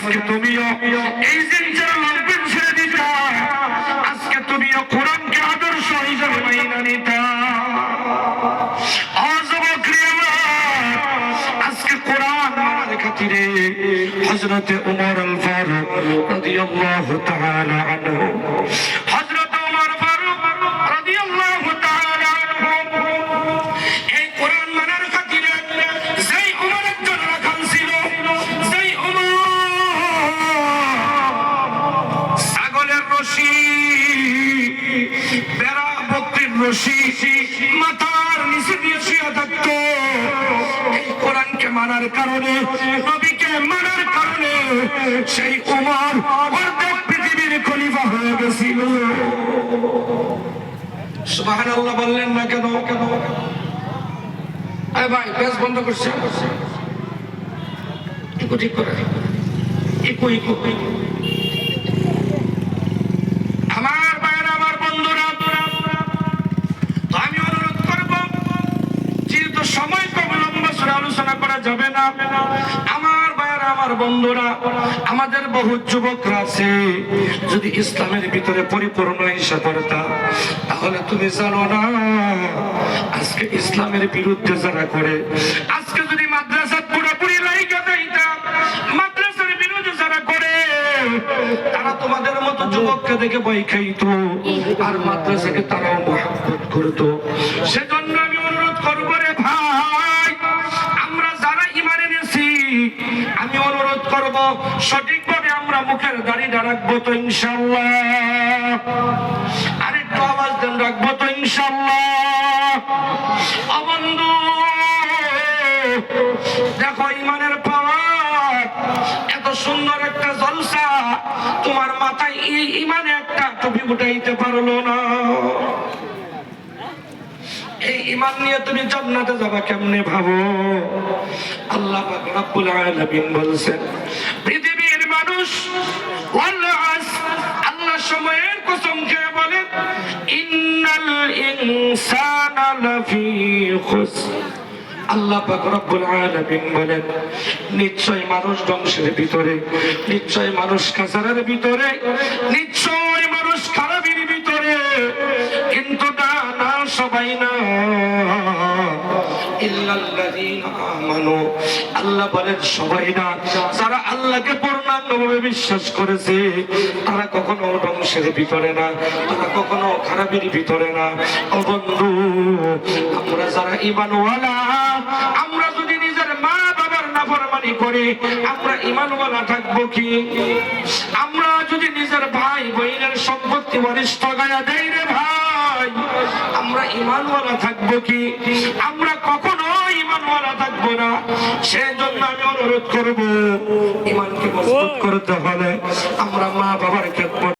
আজকে তুমিও এই জিনজার লম্পেন ছেড়ে দিতা, আজকে তুমিও কোরআনকে আদর্শ হিসেবে মাইনা নিতা। আজকে কোরআন মানার খাতিরে হযরতে ওমর আল ফারুক রাদিয়াল্লাহু তাআলা আনহু, হযরত ওমর ফারুক রাদিয়াল্লাহু তাআলা আনহু এই কোরআন মানার খাতিরে যেই ওমর একজন রাখাল ছিল, যেই ওমর ছাগলের রশি, বেড়া বকরির রশি মাথার নিচে দিয়ে শুয়ে থাকতো, এই কোরআনকে মানার কারণে, নবীকে মানার কারণে সেই ওমর অর্ধেক পৃথিবীর খলিফা হয়ে গেছিল। সুবহানাল্লাহ বললেন না কেন? আরে ভাই বেশ বন্ধ করছে, ইকো ঠিক করে, ইকো ইকো। আমার ভাইরা, আমার বন্ধুরা, তো আমি অনুরোধ করব, যেহেতু সময় কম, লম্বা করে আলোচনা করা যাবে না। আমার ভাইরা, আমার বন্ধুরা, আমাদের বহু যুবকরা আছে, যদি ইসলামের ভিতরে পরিপূর্ণ হিসাব করতা, তাহলে তুমি জানো না আজকে ইসলামের বিরুদ্ধে যারা করে, আজকে যদি মাদ্রাসা পুরোপুরি লাইগা যাইতা, মাদ্রাসার বিরুদ্ধে যারা করে, তারা তোমাদের মতো যুবককে দেখে ভয় খাইতো, আর মাদ্রাসাকে তারাও মহব্বত করতো। সেজন্য আমি অনুরোধ করবো রে ভাই, আমরা যারা ঈমান এনেছি, আমি অনুরোধ করব সঠিকভাবে আমরা মুখের দাড়িটা রাখবো তো ইনশাআল্লাহ। আরেকটু আওয়াজ দেন, রাখবো তো ইনশাআল্লাহ। ও বন্ধু, দেখো ঈমানের পাওয়ার, এত সুন্দর একটা জলসা, তোমার মাথায় ঈমানে একটা টুপি উঠাইতে পারলো না। এই ঈমান নিয়ে তুমি জান্নাতে যাবা কেমনে ভাবো? আল্লাহ পাক রব্বুল আলামিন বলেন, পৃথিবীর মানুষ আল্লাহ সময়ের কসম খেয়ে বলেন, ইন্নাল ইনসানা লাফি খুসর। আল্লাহ পাক রব্বুল আলামিন বলেন, নিশ্চয় মানুষ ধ্বংসের ভিতরে, নিশ্চয় মানুষ কাসারের ভিতরে, নিশ্চয় মানুষ খারাপের ভিতরে, কিন্তু না সবাই না, ইল্লাল্লাযীনা আমানু। আল্লাহ বলেন সবাই না, যারা আল্লাহকে পূর্ণাঙ্গভাবে বিশ্বাস করেছে, তারা কখনো ধ্বংসের ভিতরে না, তারা কখনো খারাপের ভিতরে না। ও বন্ধু, আমরা যারা ঈমানওয়ালা, আমরা যদি নিজের মা বাবার নাফরমানি করি, আমরা ঈমানওয়ালা থাকবো কি? আমরা যদি নিজের ভাই বোনের সম্পত্তি অনিষ্ট গায়া দেই রে ভাই, আমরা ঈমানওয়ালা থাকবো কি? আমরা কখনো ঈমানওয়ালা থাকবো না। সেজন্য আমি অনুরোধ করবো, ঈমানকে মজবুত করতে হলে আমরা মা বাবার খেদমত